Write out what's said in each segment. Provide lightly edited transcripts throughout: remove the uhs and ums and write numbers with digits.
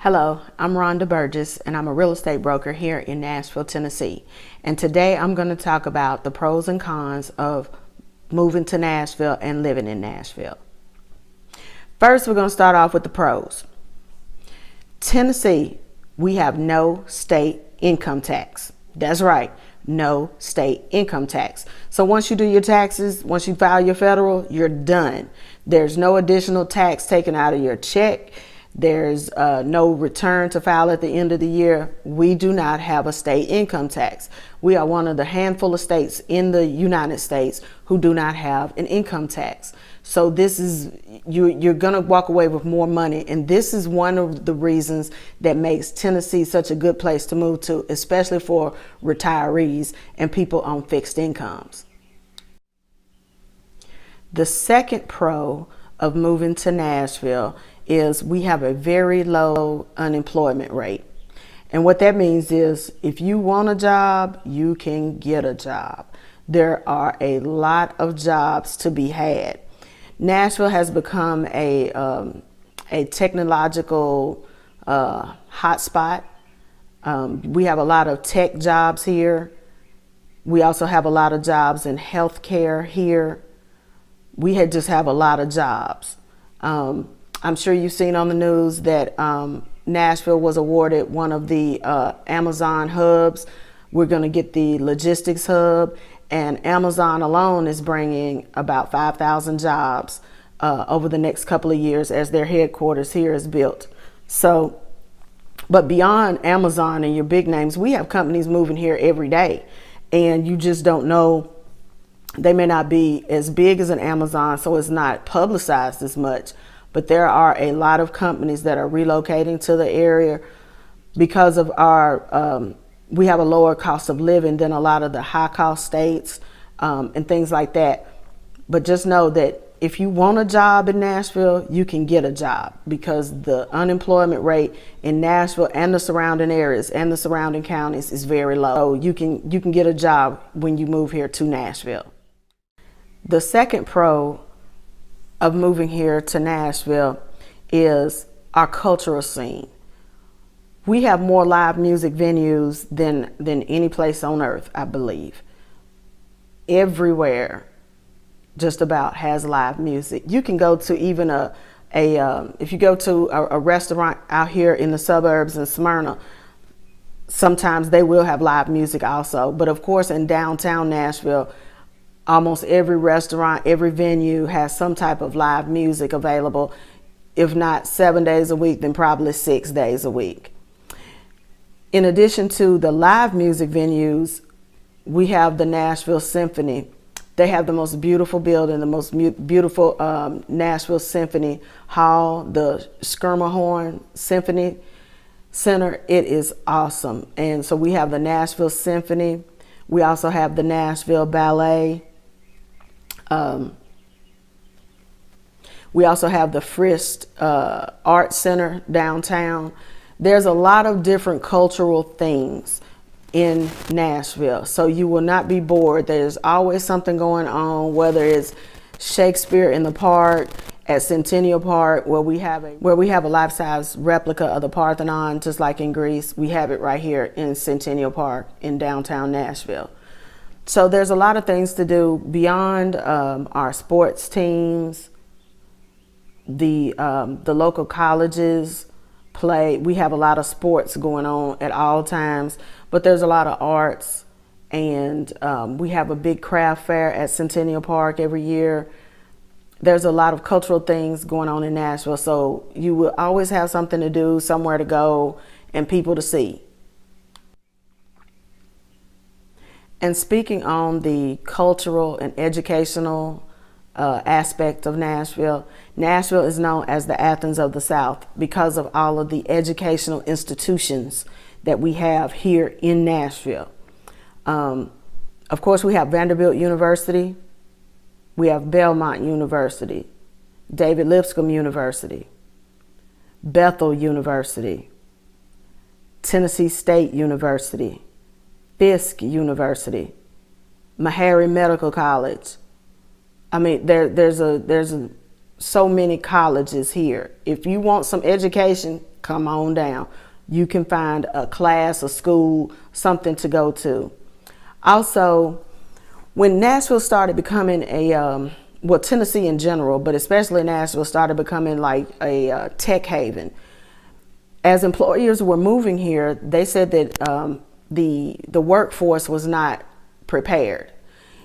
Hello, I'm Rhonda Burgess and I'm a real estate broker here in Nashville, Tennessee. And today I'm going to talk about the pros and cons of moving to Nashville and living in Nashville. First, we're going to start off with the pros. Tennessee, we have no state income tax. That's right, no state income tax. So once you do your taxes, once you file your federal, you're done. There's no additional tax taken out of your check. There's no return to file at the end of the year. We do not have a state income tax. We are one of the handful of states in the United States who do not have an income tax. So this is, you're going to walk away with more money. And this is one of the reasons that makes Tennessee such a good place to move to, especially for retirees and people on fixed incomes. The second pro of moving to Nashville is we have a very low unemployment rate. And what that means is if you want a job, you can get a job. There are a lot of jobs to be had. Nashville has become a technological hotspot. We have a lot of tech jobs here. We also have a lot of jobs in healthcare here. We just have a lot of jobs. I'm sure you've seen on the news that Nashville was awarded one of the Amazon hubs. We're going to get the logistics hub, and Amazon alone is bringing about 5,000 jobs over the next couple of years as their headquarters here is built. So, but beyond Amazon and your big names, we have companies moving here every day, and you just don't know. They may not be as big as an Amazon, so it's not publicized as much. But there are a lot of companies that are relocating to the area because of our, we have a lower cost of living than a lot of the high cost states and things like that. But just know that if you want a job in Nashville, you can get a job because the unemployment rate in Nashville and the surrounding areas and the surrounding counties is very low. So you can get a job when you move here to Nashville. The second pro of moving here to Nashville is our cultural scene. We have more live music venues than any place on earth, I believe. Everywhere just about has live music. You can go to even if you go to a restaurant out here in the suburbs in Smyrna, sometimes they will have live music also. But of course in downtown Nashville, almost every restaurant, every venue has some type of live music available. If not 7 days a week, then probably 6 days a week. In addition to the live music venues, we have the Nashville Symphony. They have the most beautiful building, the most beautiful Nashville Symphony Hall, the Schermerhorn Symphony Center. It is awesome. And so we have the Nashville Symphony. We also have the Nashville Ballet. We also have the Frist Art Center downtown. There's a lot of different cultural things in Nashville, so you will not be bored. There's always something going on, whether it's Shakespeare in the Park at Centennial Park, where we have a life-size replica of the Parthenon, just like in Greece. We have it right here in Centennial Park in downtown Nashville. So there's a lot of things to do beyond our sports teams. The local colleges play. We have a lot of sports going on at all times, but there's a lot of arts, and we have a big craft fair at Centennial Park every year. There's a lot of cultural things going on in Nashville, so you will always have something to do, somewhere to go, and people to see. And speaking on the cultural and educational aspect of Nashville, Nashville is known as the Athens of the South because of all of the educational institutions that we have here in Nashville. Of course, we have Vanderbilt University, we have Belmont University, David Lipscomb University, Bethel University, Tennessee State University, Fisk University, Meharry Medical College. I mean, there's so many colleges here. If you want some education, come on down. You can find a class, a school, something to go to. Also, when Nashville started becoming well, Tennessee in general, but especially Nashville started becoming like a tech haven. As employers were moving here, they said that the workforce was not prepared.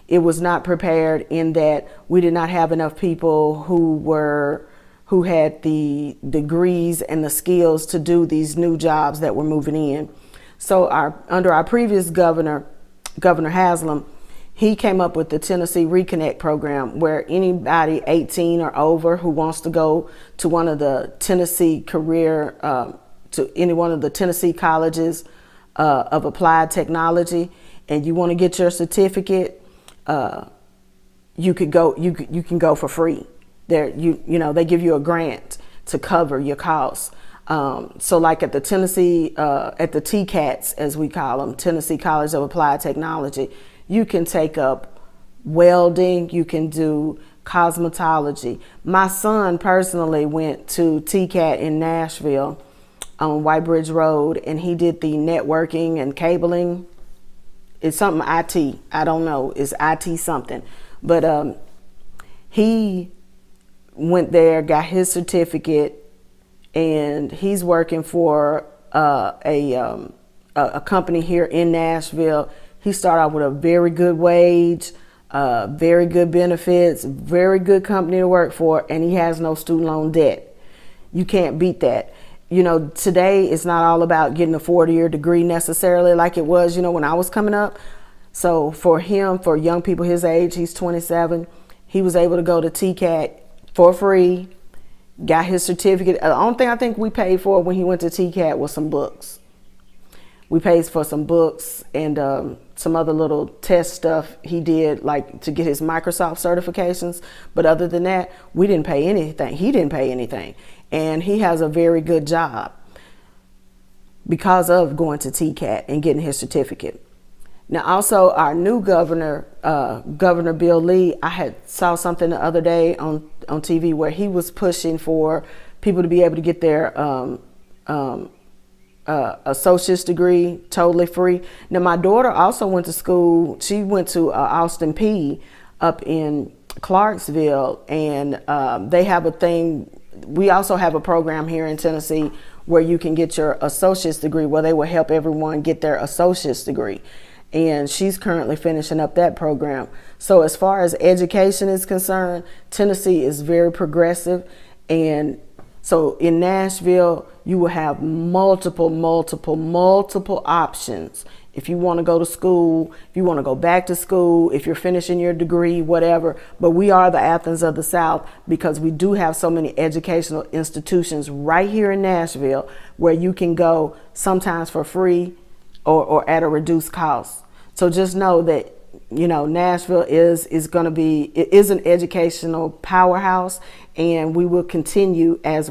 It was not prepared in that we did not have enough people who had the degrees and the skills to do these new jobs that were moving in. So under our previous governor, Governor Haslam, he came up with the Tennessee Reconnect program, where anybody 18 or over who wants to go to one of the Tennessee to any one of the Tennessee colleges of applied technology, and you want to get your certificate, you can go for free. There, they give you a grant to cover your costs. So like at the Tennessee, at the TCATs, as we call them, Tennessee College of Applied Technology, you can take up welding, you can do cosmetology. My son personally went to TCAT in Nashville on White Bridge Road, and he did the networking and cabling. It's something IT, I don't know, it's IT something. But he went there, got his certificate, and he's working for a company here in Nashville. He started out with a very good wage, very good benefits, very good company to work for, and he has no student loan debt. You can't beat that. Today it's not all about getting a 4-year degree necessarily like it was, when I was coming up. So for him, for young people his age, he's 27, he was able to go to TCAT for free, got his certificate. The only thing I think we paid for when he went to TCAT was some books. We paid for some books and some other little test stuff he did, like to get his Microsoft certifications. But other than that, we didn't pay anything. He didn't pay anything. And he has a very good job because of going to TCAT and getting his certificate. Now, also our new governor, Governor Bill Lee, I saw something the other day on TV where he was pushing for people to be able to get their associate's degree totally free. Now, my daughter also went to school. She went to Austin P up in Clarksville, and they have a thing. We also have a program here in Tennessee where you can get your associate's degree, where they will help everyone get their associate's degree. And she's currently finishing up that program. So as far as education is concerned, Tennessee is very progressive. And so in Nashville, you will have multiple options. If you want to go to school, if you want to go back to school, if you're finishing your degree, whatever. But we are the Athens of the South because we do have so many educational institutions right here in Nashville where you can go sometimes for free or at a reduced cost. So just know that, Nashville is an educational powerhouse, and we will continue as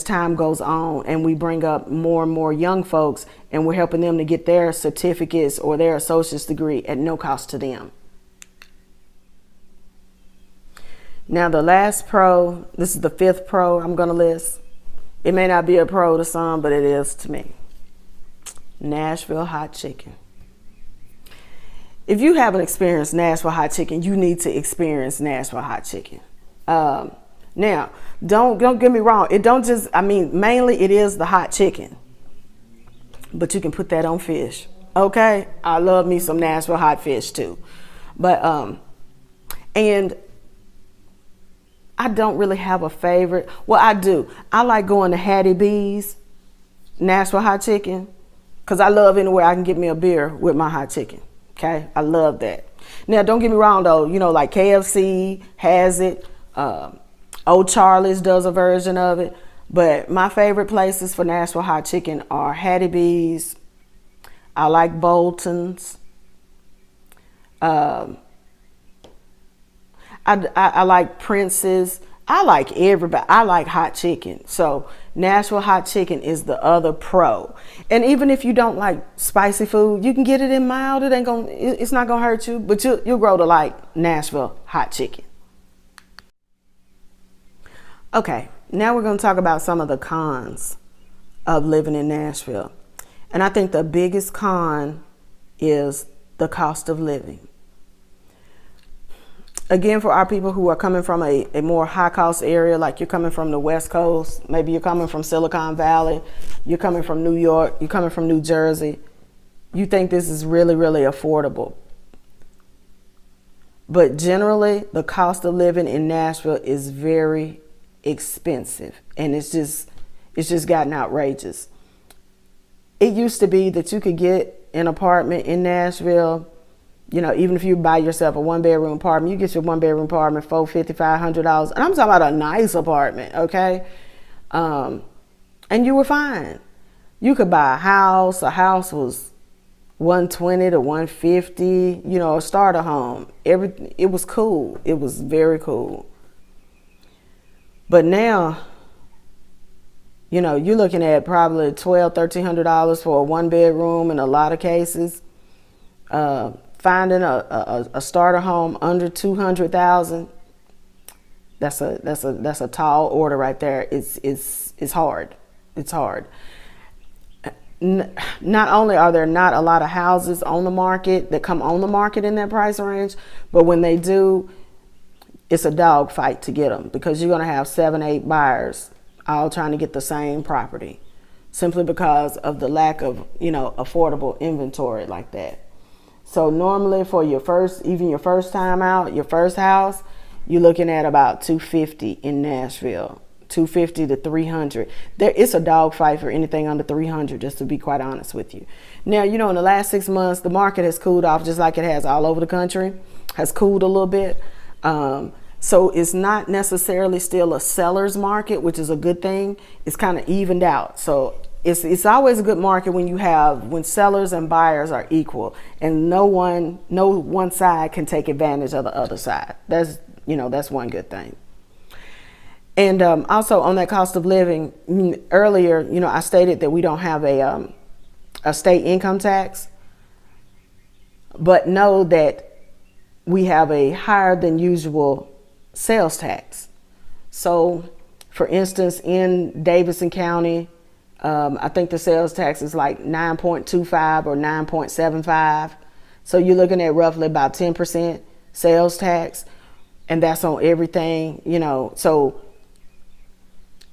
time goes on and we bring up more and more young folks, and we're helping them to get their certificates or their associate's degree at no cost to them. Now the last pro, this is the 5th pro I'm going to list. It may not be a pro to some, but it is to me. Nashville Hot Chicken. If you haven't experienced Nashville Hot Chicken, you need to experience Nashville Hot Chicken. Now, don't get me wrong. It don't just, mainly it is the hot chicken, but you can put that on fish. Okay. I love me some Nashville hot fish too. But, and I don't really have a favorite. Well, I do. I like going to Hattie B's Nashville Hot Chicken because I love anywhere I can get me a beer with my hot chicken. Okay. I love that. Now, don't get me wrong though. Like KFC has it. Old Charlie's does a version of it, but my favorite places for Nashville hot chicken are Hattie B's. I like Bolton's. I like Prince's. I like everybody. I like hot chicken. So Nashville hot chicken is the other pro. And even if you don't like spicy food, you can get it in mild. It's not gonna hurt you, but you'll grow to like Nashville hot chicken. Okay, now we're going to talk about some of the cons of living in Nashville. And I think the biggest con is the cost of living. Again, for our people who are coming from a more high cost area, like you're coming from the West Coast, maybe you're coming from Silicon Valley, you're coming from New York, you're coming from New Jersey, you think this is really, really affordable. But generally, the cost of living in Nashville is very expensive, and it's just gotten outrageous. It used to be that you could get an apartment in Nashville, even if you buy yourself a 1-bedroom apartment, you get your 1-bedroom apartment $450, $500, and I'm talking about a nice apartment, okay? And you were fine. You could buy a house. A house was $120 to $150, a starter home. It was cool. It was very cool. But now, you're looking at probably $1,200, $1,300 for a 1-bedroom in a lot of cases. Finding a starter home under $200,000, that's a tall order right there. It's hard. It's hard. Not only are there not a lot of houses on the market that come on the market in that price range, but when they do, it's a dog fight to get them, because you're going to have 7, 8 buyers all trying to get the same property, simply because of the lack of affordable inventory like that. So normally for your first time out, your first house, you're looking at about $250 in Nashville, $250 to $300. It's a dog fight for anything under $300, just to be quite honest with you. Now, in the last 6 months, the market has cooled off, just like it has all over the country, has cooled a little bit. So it's not necessarily still a seller's market, which is a good thing. It's kind of evened out. So it's always a good market when sellers and buyers are equal, and no one side can take advantage of the other side. That's one good thing. And also on that cost of living, earlier, I stated that we don't have a state income tax, but know that we have a higher than usual sales tax. So, for instance, in Davidson County, I think the sales tax is like 9.25 or 9.75. So you're looking at roughly about 10% sales tax, and that's on everything, so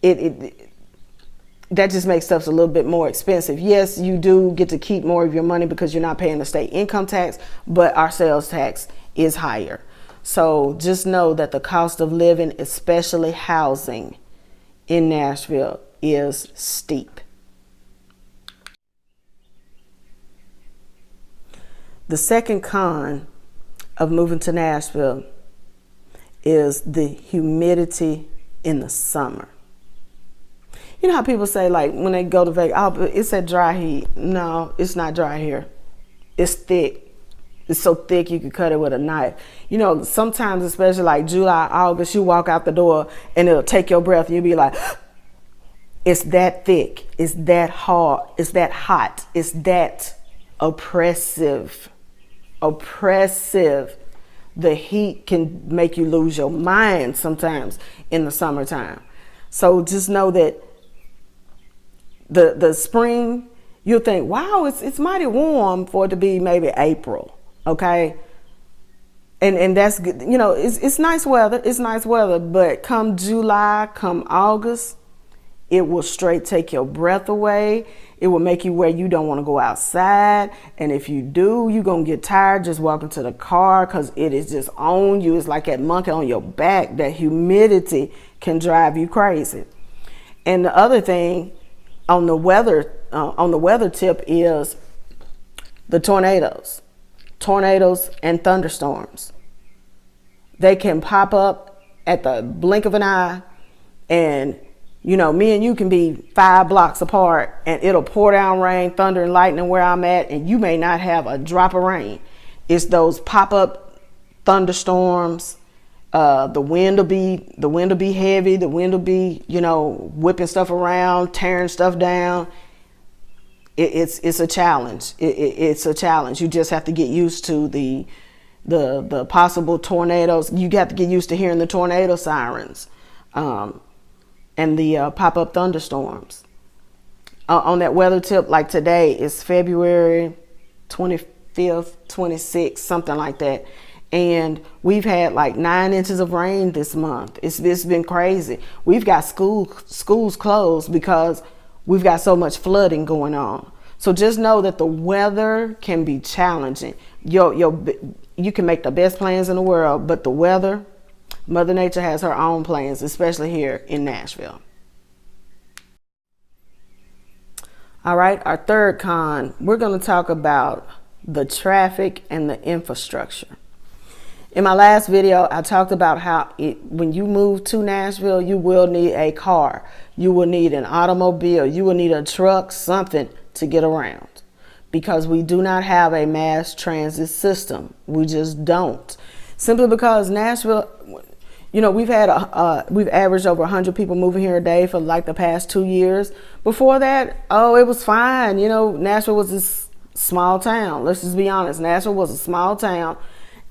that just makes stuff a little bit more expensive. Yes, you do get to keep more of your money because you're not paying the state income tax, but our sales tax is higher. So just know that the cost of living, especially housing in Nashville, is steep. The second con of moving to Nashville is the humidity in the summer. You know how people say, like, when they go to Vegas, oh, it's that dry heat. No, it's not dry here. It's thick. It's so thick you can cut it with a knife. Sometimes, especially like July, August, you walk out the door and it'll take your breath and you'll be like, it's that thick. It's that hard. It's that hot. It's that oppressive. The heat can make you lose your mind sometimes in the summertime. So just know that the spring, you'll think, wow, it's mighty warm for it to be maybe April. Okay. And that's good. It's nice weather. It's nice weather. But come July, come August, it will straight take your breath away. It will make you where you don't want to go outside. And if you do, you're going to get tired just walking to the car because it is just on you. It's like that monkey on your back. That humidity can drive you crazy. And the other thing on the weather tip is the tornadoes and thunderstorms. They can pop up at the blink of an eye, and me and you can be 5 blocks apart and it'll pour down rain, thunder and lightning where I'm at, and you may not have a drop of rain. It's those pop-up thunderstorms. The wind will be heavy. The wind will be, whipping stuff around, tearing stuff down. It's a challenge. It's a challenge. You just have to get used to the possible tornadoes. You got to get used to hearing the tornado sirens, and the pop-up thunderstorms. on that weather tip, like today is February 25th, 26th, something like that. And we've had like 9 inches of rain this month. It's been crazy. We've got schools closed because we've got so much flooding going on. So just know that the weather can be challenging. You can make the best plans in the world, but the weather, Mother Nature has her own plans, especially here in Nashville. All right, our third con, we're going to talk about the traffic and the infrastructure. In my last video, I talked about how when you move to Nashville, you will need a car. You will need an automobile. You will need a truck, something to get around, because we do not have a mass transit system. We just don't. Simply because Nashville, we've averaged over 100 people moving here a day for like the past 2 years. Before that, it was fine. Nashville was this small town. Let's just be honest. Nashville was a small town,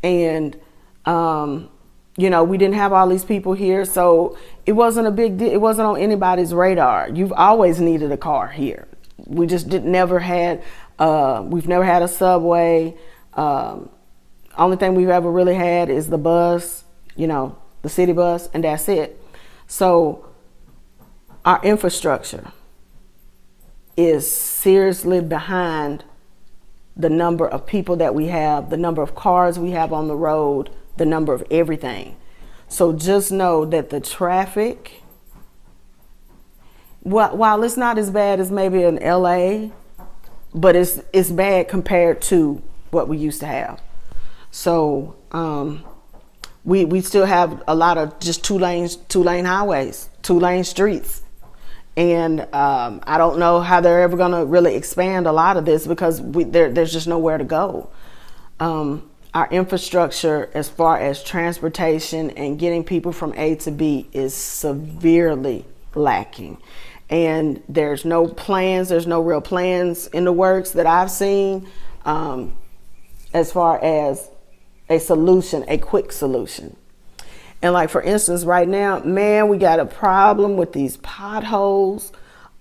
and we didn't have all these people here, so it wasn't a big deal. It wasn't on anybody's radar. You've always needed a car here. We just we've never had a subway. Only thing we've ever really had is the bus, the city bus, and that's it. So our infrastructure is seriously behind the number of people that we have, the number of cars we have on the road, the number of everything. So just know that the traffic, while it's not as bad as maybe in LA, but it's bad compared to what we used to have. So we still have a lot of just two lane highways, 2-lane streets. And I don't know how they're ever going to really expand a lot of this, because there's just nowhere to go. Our infrastructure as far as transportation and getting people from A to B is severely lacking. And there's no real plans in the works that I've seen as far as a quick solution. And like, for instance, right now, man, we got a problem with these potholes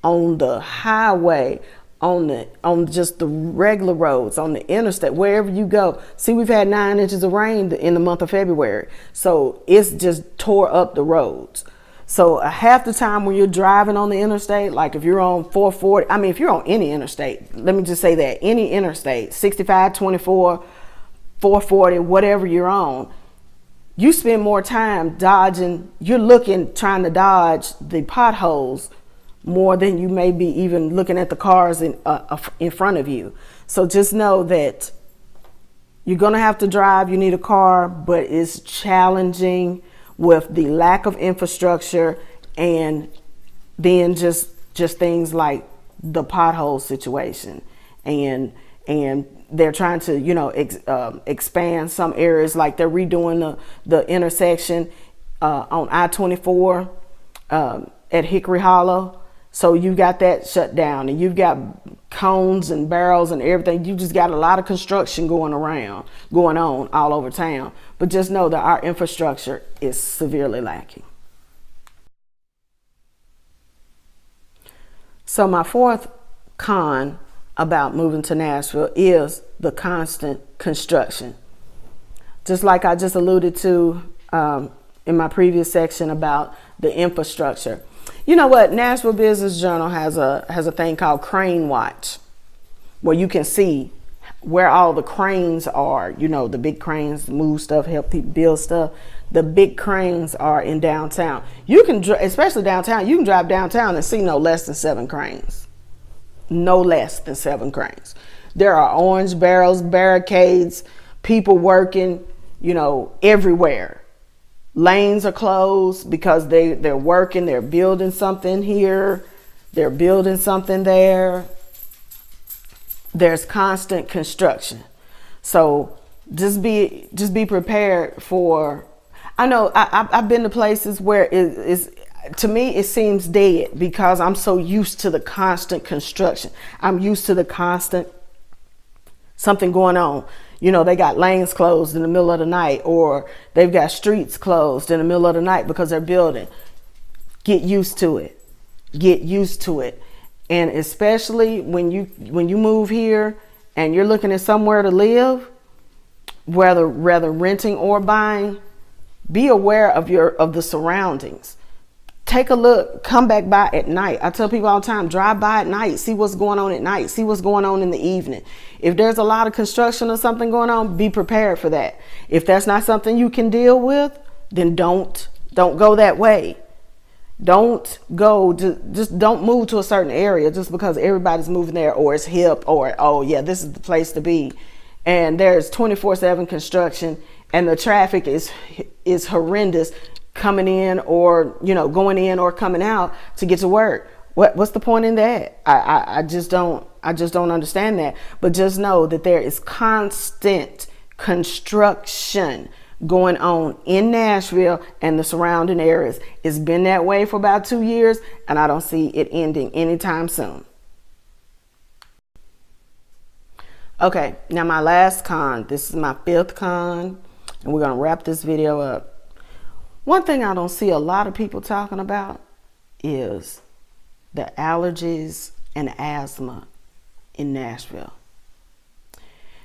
on the highway, on just the regular roads, on the interstate, wherever you go. See, we've had 9 inches of rain in the month of February. So it's just tore up the roads. So half the time when you're driving on the interstate, like if you're on 440, if you're on any interstate, let me just say that, any interstate, 65, 24, 440, whatever you're on, you spend more time trying to dodge the potholes more than you may be even looking at the cars in front of you. So just know that you're going to have to drive. You need a car, but it's challenging with the lack of infrastructure, and then just things like the pothole situation, and they're trying to expand some areas, like they're redoing the intersection on I-24 at Hickory Hollow. So you got that shut down, and you've got cones and barrels and everything. You just got a lot of construction going on all over town. But just know that our infrastructure is severely lacking. So my fourth con about moving to Nashville is the constant construction. Just like I just alluded to in my previous section about the infrastructure. You know what? Nashville Business Journal has a thing called Crane Watch, where you can see where all the cranes are. The big cranes move stuff, help people build stuff. The big cranes are in downtown. You can, especially downtown, you can drive downtown and see no less than 7 cranes. No less than 7 cranes. There are orange barrels, barricades, people working, everywhere. Lanes are closed because they're working, they're building something here, they're building something there. There's constant construction. So just be prepared for, I know I've been to places where to me it seems dead, because I'm so used to the constant construction. I'm used to the constant something going on. They got lanes closed in the middle of the night, or they've got streets closed in the middle of the night because they're building. Get used to it. Get used to it. And especially when you move here and you're looking at somewhere to live, whether renting or buying, be aware of the surroundings. Take a look, come back by at night. I tell people all the time, drive by at night, see what's going on at night, see what's going on in the evening. If there's a lot of construction or something going on, be prepared for that. If that's not something you can deal with, then don't go that way. Don't go, just don't move to a certain area just because everybody's moving there, or it's hip, or, oh yeah, this is the place to be. And there's 24/7 construction and the traffic is horrendous coming in, or, you know, going in or coming out to get to work. What's the point in that? I just don't understand that. But just know that there is constant construction going on in Nashville and the surrounding areas. It's been that way for about 2 years, and I don't see it ending anytime soon. Okay, now my last con. This is my 5th con, and we're gonna wrap this video up. One thing I don't see a lot of people talking about is the allergies and asthma in Nashville.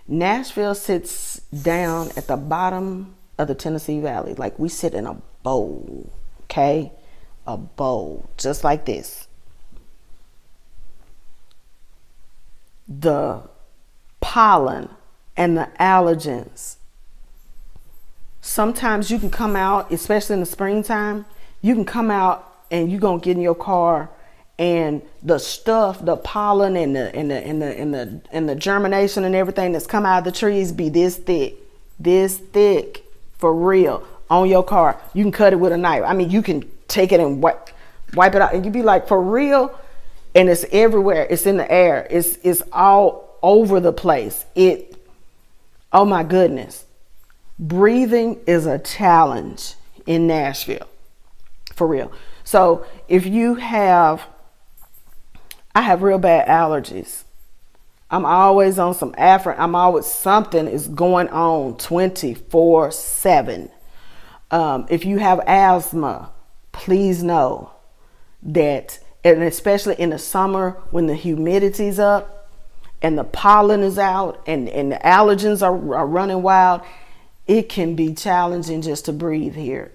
Nashville sits down at the bottom of the Tennessee Valley. Like, we sit in a bowl, okay? A bowl, just like this. The pollen and the allergens. Sometimes you can come out, especially in the springtime, you can come out and you're gonna get in your car, and the stuff, the pollen and the germination and everything that's come out of the trees be this thick, for real, on your car. You can cut it with a knife. I mean, you can take it and wipe it out, and you be like, for real. And it's everywhere. It's in the air. It's all over the place. Oh my goodness. Breathing is a challenge in Nashville, for real. So if you I have real bad allergies. I'm always on some something is going on 24/7. If you have asthma, please know that, and especially in the summer when the humidity's up and the pollen is out and the allergens are running wild, it can be challenging just to breathe here.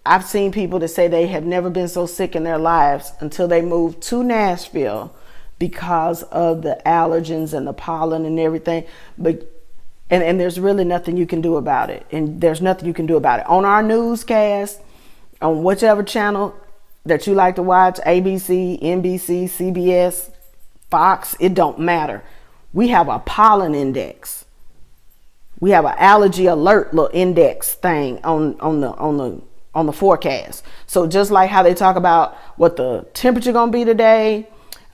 I've seen people that say they have never been so sick in their lives until they moved to Nashville because of the allergens and the pollen and everything. But and there's really nothing you can do about it. And there's nothing you can do about it. On our newscast, on whichever channel that you like to watch, ABC, NBC, CBS, Fox, it don't matter. We have a pollen index. We have an allergy alert little index thing on the forecast. So just like how they talk about what the temperature gonna be today,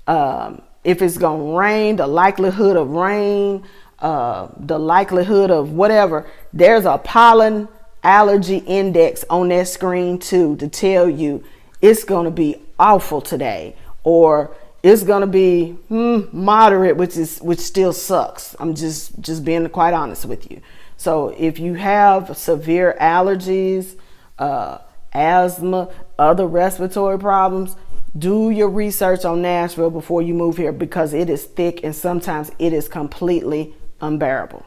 if it's gonna rain, the likelihood of rain, the likelihood of whatever, there's a pollen allergy index on that screen too, to tell you it's gonna be awful today, or it's gonna be moderate, which still sucks. I'm just being quite honest with you. So if you have severe allergies, asthma, other respiratory problems, do your research on Nashville before you move here, because it is thick and sometimes it is completely unbearable.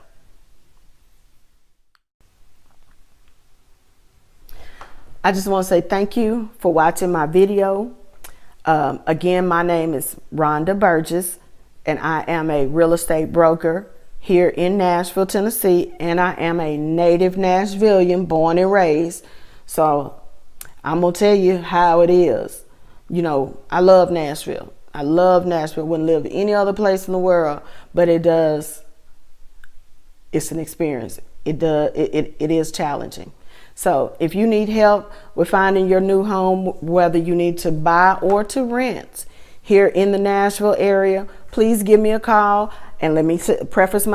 I just want to say thank you for watching my video. Again, my name is Rhonda Burgess, and I am a real estate broker here in Nashville, Tennessee, and I am a native Nashvillian, born and raised. So I'm going to tell you how it is. You know, I love Nashville. I love Nashville. Wouldn't live any other place in the world, but it's an experience. It is challenging. So if you need help with finding your new home, whether you need to buy or to rent here in the Nashville area, please give me a call. And let me preface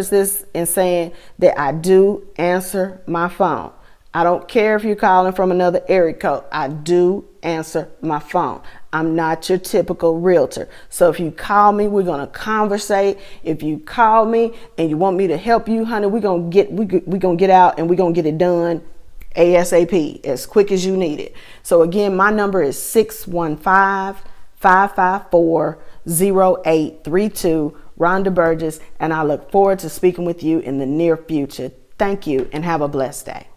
this in saying that I do answer my phone. I don't care if you're calling from another area code. I do answer my phone. I'm not your typical realtor. So if you call me, we're gonna conversate. If you call me and you want me to help you, honey, we're gonna get out and we're gonna get it done ASAP, as quick as you need it. So again, my number is 615 554-0832. Rhonda Burgess, and I look forward to speaking with you in the near future. Thank you and have a blessed day.